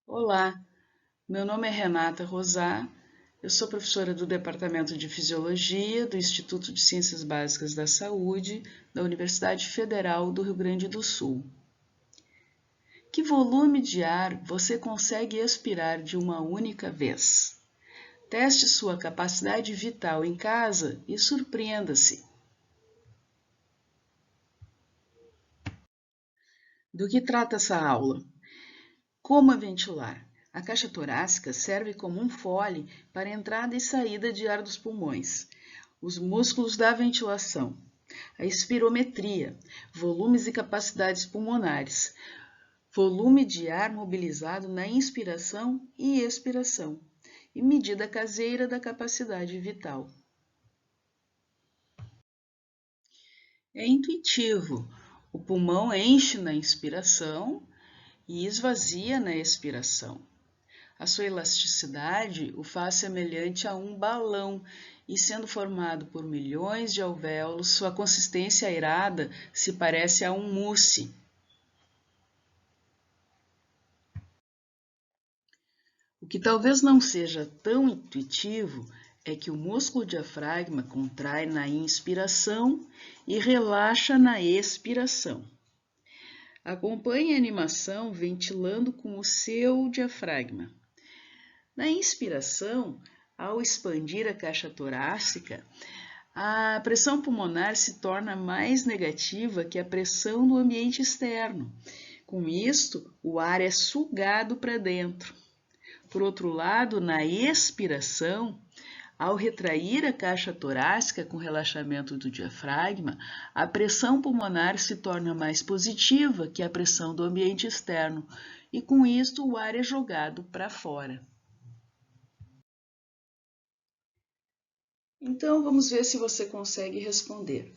Olá, meu nome é Renata Rosá, eu sou professora do Departamento de Fisiologia do Instituto de Ciências Básicas da Saúde da Universidade Federal do Rio Grande do Sul. Que volume de ar você consegue expirar de uma única vez? Teste sua capacidade vital em casa e surpreenda-se. Do que trata essa aula? Como ventilar? A caixa torácica serve como um fole para entrada e saída de ar dos pulmões. Os músculos da ventilação. A espirometria, volumes e capacidades pulmonares. Volume de ar mobilizado na inspiração e expiração. E medida caseira da capacidade vital. É intuitivo. O pulmão enche na inspiração e esvazia na expiração. A sua elasticidade o faz semelhante a um balão e, sendo formado por milhões de alvéolos, sua consistência airada se parece a um mousse. O que talvez não seja tão intuitivo é que o músculo diafragma contrai na inspiração e relaxa na expiração. Acompanhe a animação ventilando com o seu diafragma. Na inspiração, ao expandir a caixa torácica, a pressão pulmonar se torna mais negativa que a pressão do ambiente externo. Com isto, o ar é sugado para dentro. Por outro lado, na expiração, ao retrair a caixa torácica com relaxamento do diafragma, a pressão pulmonar se torna mais positiva que a pressão do ambiente externo, e com isto o ar é jogado para fora. Então, vamos ver se você consegue responder.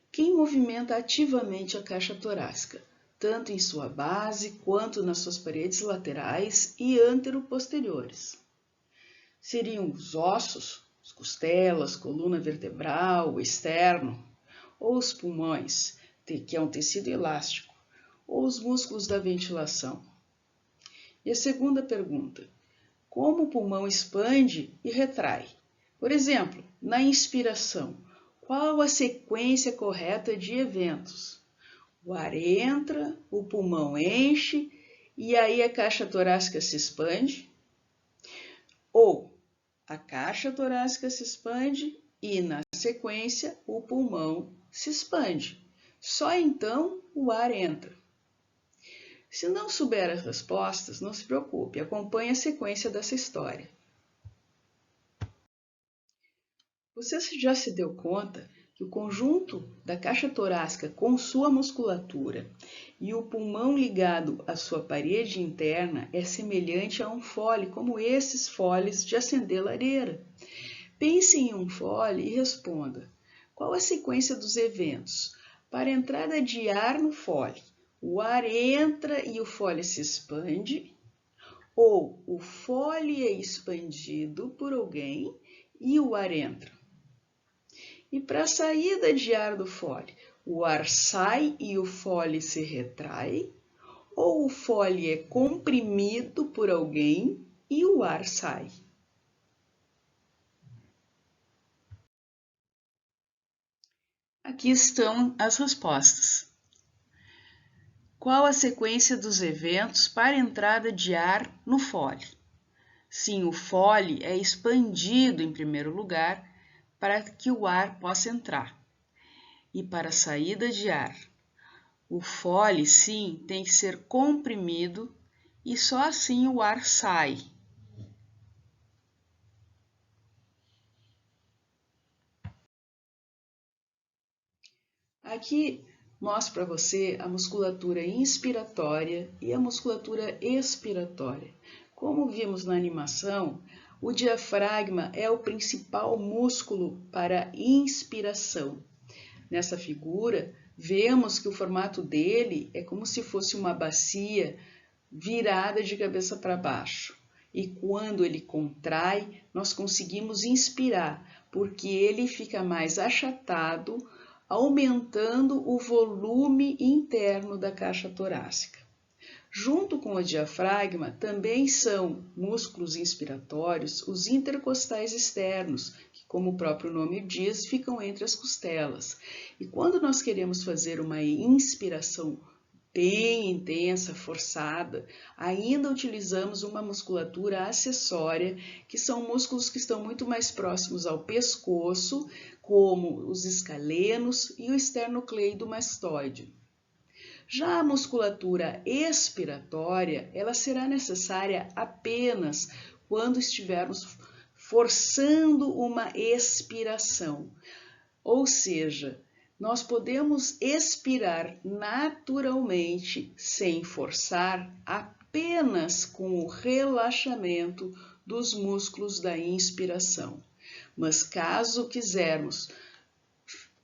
Quem movimenta ativamente a caixa torácica, tanto em sua base quanto nas suas paredes laterais e antero-posteriores? Seriam os ossos, as costelas, coluna vertebral, o externo, ou os pulmões, que é um tecido elástico, ou os músculos da ventilação? E a segunda pergunta: como o pulmão expande e retrai? Por exemplo, na inspiração, qual a sequência correta de eventos? O ar entra, o pulmão enche e aí a caixa torácica se expande? Ou a caixa torácica se expande e, na sequência, o pulmão se expande. Só então o ar entra. Se não souber as respostas, não se preocupe, acompanhe a sequência dessa história. Você já se deu conta que o conjunto da caixa torácica com sua musculatura e o pulmão ligado à sua parede interna é semelhante a um fole, como esses foles de acender lareira? Pense em um fole e responda: qual a sequência dos eventos? Para a entrada de ar no fole, o ar entra e o fole se expande, ou o fole é expandido por alguém e o ar entra? E para a saída de ar do fole, o ar sai e o fole se retrai, ou o fole é comprimido por alguém e o ar sai? Aqui estão as respostas. Qual a sequência dos eventos para a entrada de ar no fole? Sim, o fole é expandido em primeiro lugar para que o ar possa entrar. E para a saída de ar, o fole, sim, tem que ser comprimido e só assim o ar sai. Aqui mostro para você a musculatura inspiratória e a musculatura expiratória. Como vimos na animação, o diafragma é o principal músculo para inspiração. Nessa figura, vemos que o formato dele é como se fosse uma bacia virada de cabeça para baixo. E quando ele contrai, nós conseguimos inspirar, porque ele fica mais achatado, aumentando o volume interno da caixa torácica. Junto com o diafragma, também são músculos inspiratórios os intercostais externos, que, como o próprio nome diz, ficam entre as costelas. E quando nós queremos fazer uma inspiração bem intensa, forçada, ainda utilizamos uma musculatura acessória, que são músculos que estão muito mais próximos ao pescoço, como os escalenos e o esternocleidomastoide. Já a musculatura expiratória, ela será necessária apenas quando estivermos forçando uma expiração, ou seja, nós podemos expirar naturalmente, sem forçar, apenas com o relaxamento dos músculos da inspiração. Mas caso quisermos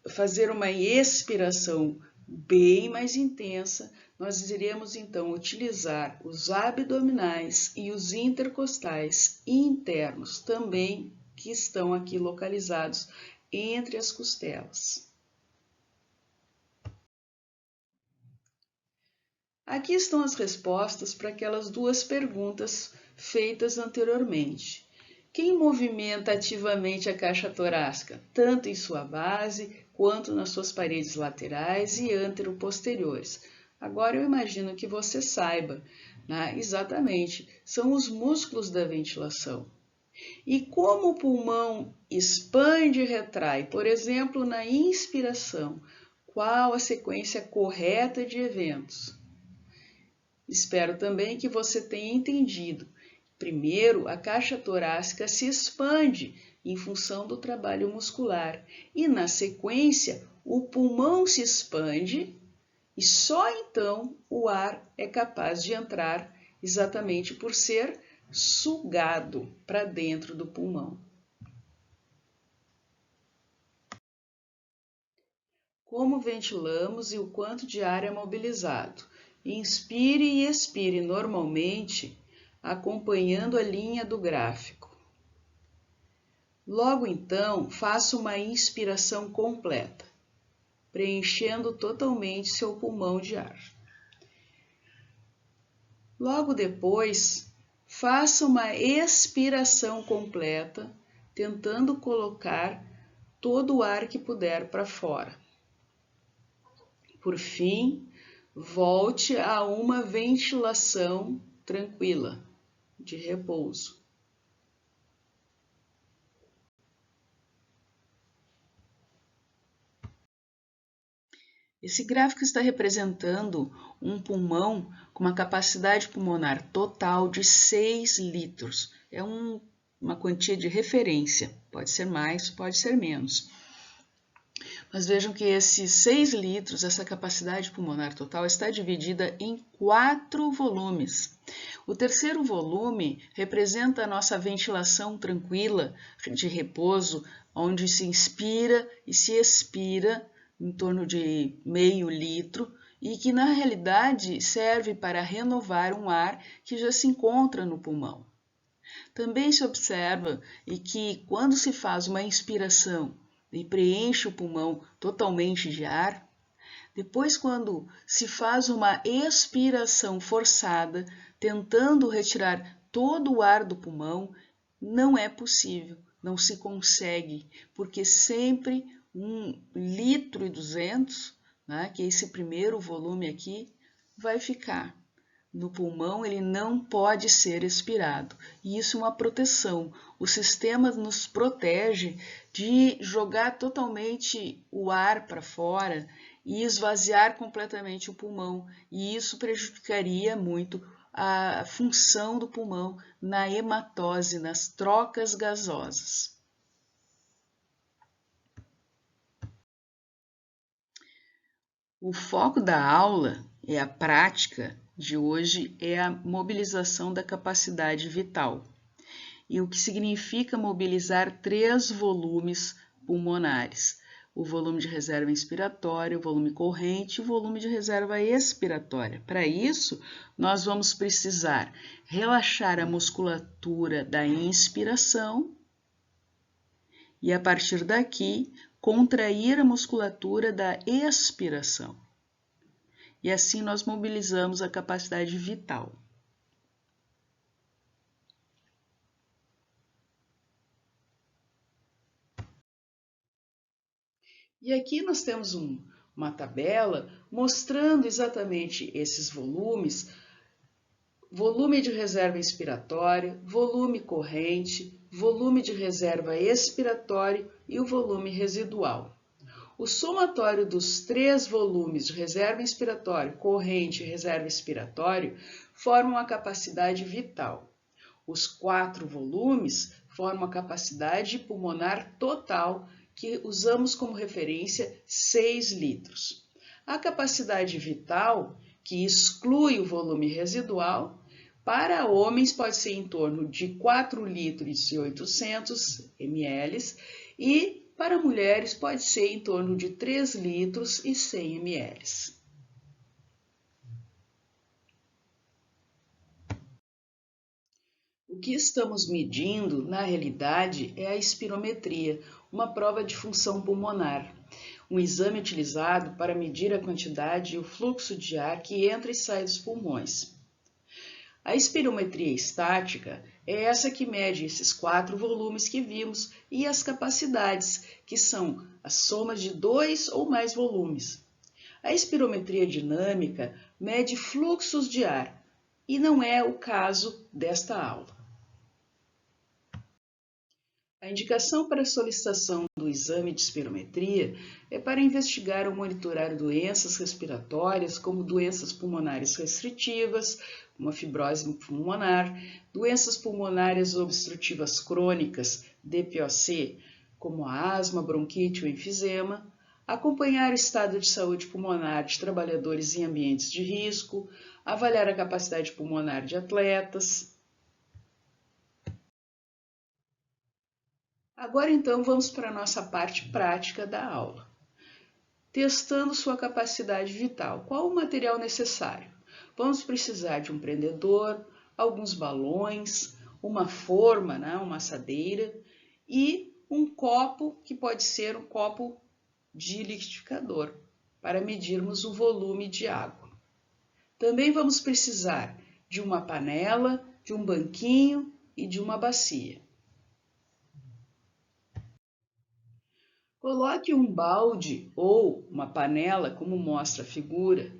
fazer uma expiração bem mais intensa, nós iremos então utilizar os abdominais e os intercostais internos também, que estão aqui localizados entre as costelas. Aqui estão as respostas para aquelas duas perguntas feitas anteriormente. Quem movimenta ativamente a caixa torácica, tanto em sua base quanto nas suas paredes laterais e antero-posteriores? Agora eu imagino que você saiba, né? Exatamente, são os músculos da ventilação. E como o pulmão expande e retrai, por exemplo, na inspiração, qual a sequência correta de eventos? Espero também que você tenha entendido. Primeiro, a caixa torácica se expande em função do trabalho muscular e, na sequência, o pulmão se expande e só então o ar é capaz de entrar, exatamente por ser sugado para dentro do pulmão. Como ventilamos e o quanto de ar é mobilizado? Inspire e expire normalmente, acompanhando a linha do gráfico. Logo então, faça uma inspiração completa, preenchendo totalmente seu pulmão de ar. Logo depois, faça uma expiração completa, tentando colocar todo o ar que puder para fora. Por fim, volte a uma ventilação tranquila, de repouso. Esse gráfico está representando um pulmão com uma capacidade pulmonar total de 6 litros. É uma quantia de referência, pode ser mais, pode ser menos. Mas vejam que esses 6 litros, essa capacidade pulmonar total, está dividida em 4 volumes. O terceiro volume representa a nossa ventilação tranquila, de repouso, onde se inspira e se expira em torno de meio litro, e que na realidade serve para renovar um ar que já se encontra no pulmão. Também se observa que quando se faz uma inspiração e preenche o pulmão totalmente de ar, depois quando se faz uma expiração forçada, tentando retirar todo o ar do pulmão, não é possível, não se consegue, porque sempre 1,2 litros, né, que é esse primeiro volume aqui, vai ficar. No pulmão ele não pode ser expirado, e isso é uma proteção. O sistema nos protege de jogar totalmente o ar para fora e esvaziar completamente o pulmão, e isso prejudicaria muito a função do pulmão na hematose, nas trocas gasosas. O foco da aula é a prática de hoje é a mobilização da capacidade vital, e o que significa mobilizar 3 volumes pulmonares: o volume de reserva inspiratória, o volume corrente e o volume de reserva expiratória. Para isso, nós vamos precisar relaxar a musculatura da inspiração e, a partir daqui, contrair a musculatura da expiração. e assim nós mobilizamos a capacidade vital. E aqui nós temos uma tabela mostrando exatamente esses volumes: volume de reserva inspiratória, volume corrente, volume de reserva expiratório e o volume residual. O somatório dos 3 volumes de reserva inspiratória, corrente e reserva expiratório formam a capacidade vital. Os 4 volumes formam a capacidade pulmonar total, que usamos como referência 6 litros. A capacidade vital, que exclui o volume residual, para homens pode ser em torno de 4 litros e 800 ml e para mulheres pode ser em torno de 3 litros e 100 ml. O que estamos medindo, na realidade, é a espirometria, uma prova de função pulmonar, um exame utilizado para medir a quantidade e o fluxo de ar que entra e sai dos pulmões. A espirometria estática é essa que mede esses 4 volumes que vimos e as capacidades, que são as somas de 2 ou mais volumes. A espirometria dinâmica mede fluxos de ar e não é o caso desta aula. A indicação para a solicitação do exame de espirometria é para investigar ou monitorar doenças respiratórias, como doenças pulmonares restritivas, como a fibrose pulmonar, doenças pulmonares obstrutivas crônicas, DPOC, como a asma, bronquite ou enfisema, acompanhar o estado de saúde pulmonar de trabalhadores em ambientes de risco, avaliar a capacidade pulmonar de atletas. Agora então vamos para a nossa parte prática da aula. Testando sua capacidade vital. Qual o material necessário? Vamos precisar de um prendedor, alguns balões, uma forma, uma assadeira e um copo, que pode ser um copo de liquidificador, para medirmos o volume de água. Também vamos precisar de uma panela, de um banquinho e de uma bacia. Coloque um balde ou uma panela, como mostra a figura,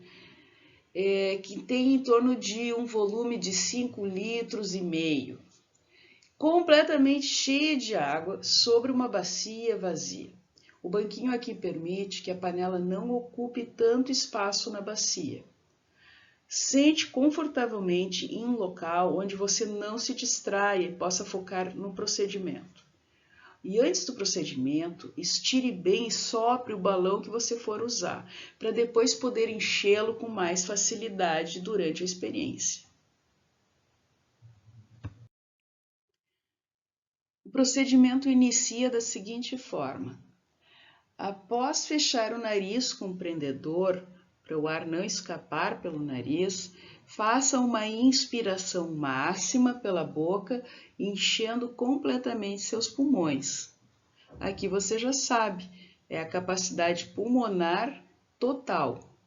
que tem em torno de um volume de 5 litros e meio, completamente cheia de água, sobre uma bacia vazia. O banquinho aqui permite que a panela não ocupe tanto espaço na bacia. Sente confortavelmente em um local onde você não se distraia e possa focar no procedimento. E antes do procedimento, estire bem e sopre o balão que você for usar, para depois poder enchê-lo com mais facilidade durante a experiência. O procedimento inicia da seguinte forma. Após fechar o nariz com o prendedor, para o ar não escapar pelo nariz, faça uma inspiração máxima pela boca, enchendo completamente seus pulmões. Aqui você já sabe, é a capacidade pulmonar total.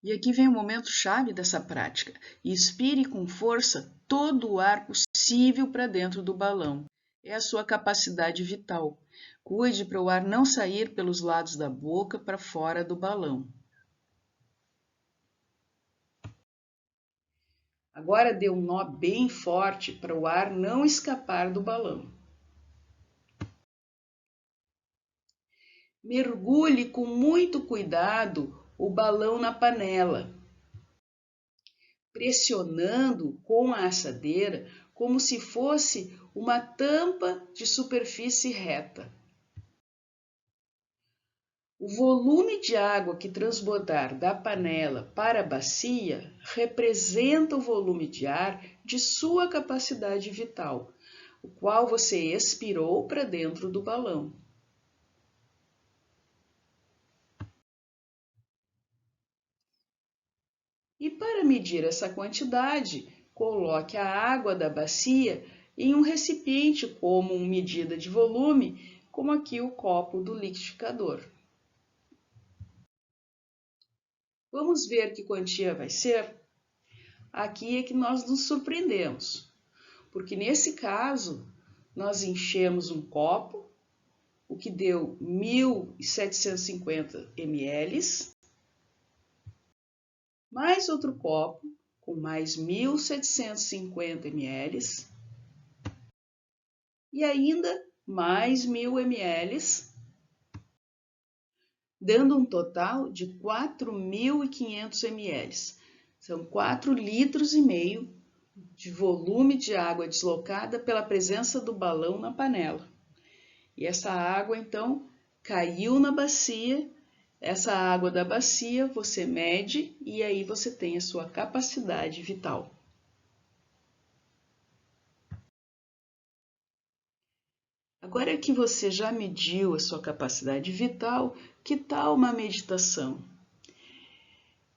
E aqui vem o momento chave dessa prática. Expire com força todo o ar possível para dentro do balão. É a sua capacidade vital. Cuide para o ar não sair pelos lados da boca para fora do balão. Agora dê um nó bem forte para o ar não escapar do balão. Mergulhe com muito cuidado o balão na panela, pressionando com a assadeira como se fosse uma tampa de superfície reta. O volume de água que transbordar da panela para a bacia representa o volume de ar de sua capacidade vital, o qual você expirou para dentro do balão. E para medir essa quantidade, coloque a água da bacia em um recipiente como medida de volume, como aqui o copo do liquidificador. Vamos ver que quantia vai ser? Aqui é que nós nos surpreendemos, porque nesse caso nós enchemos um copo, o que deu 1.750 ml, mais outro copo com mais 1.750 ml e ainda mais 1.000 ml, dando um total de 4.500 ml. São 4,5 litros de volume de água deslocada pela presença do balão na panela. E essa água, então, caiu na bacia. Essa água da bacia você mede e aí você tem a sua capacidade vital. Agora que você já mediu a sua capacidade vital, que tal uma meditação?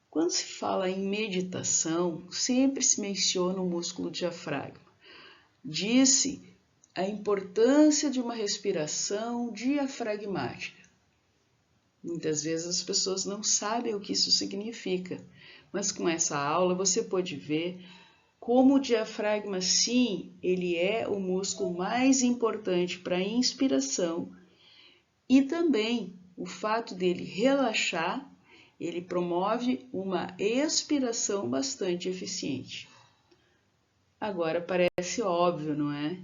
Quando se fala em meditação, sempre se menciona o músculo diafragma. Diz-se a importância de uma respiração diafragmática. Muitas vezes as pessoas não sabem o que isso significa, mas com essa aula você pode ver como o diafragma, sim, ele é o músculo mais importante para a inspiração e também o fato dele relaxar, ele promove uma expiração bastante eficiente. Agora parece óbvio, não é?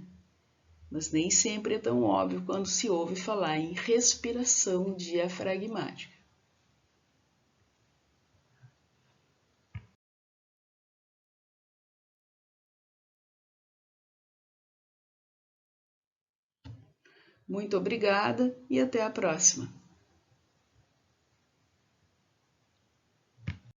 Mas nem sempre é tão óbvio quando se ouve falar em respiração diafragmática. Muito obrigada e até a próxima!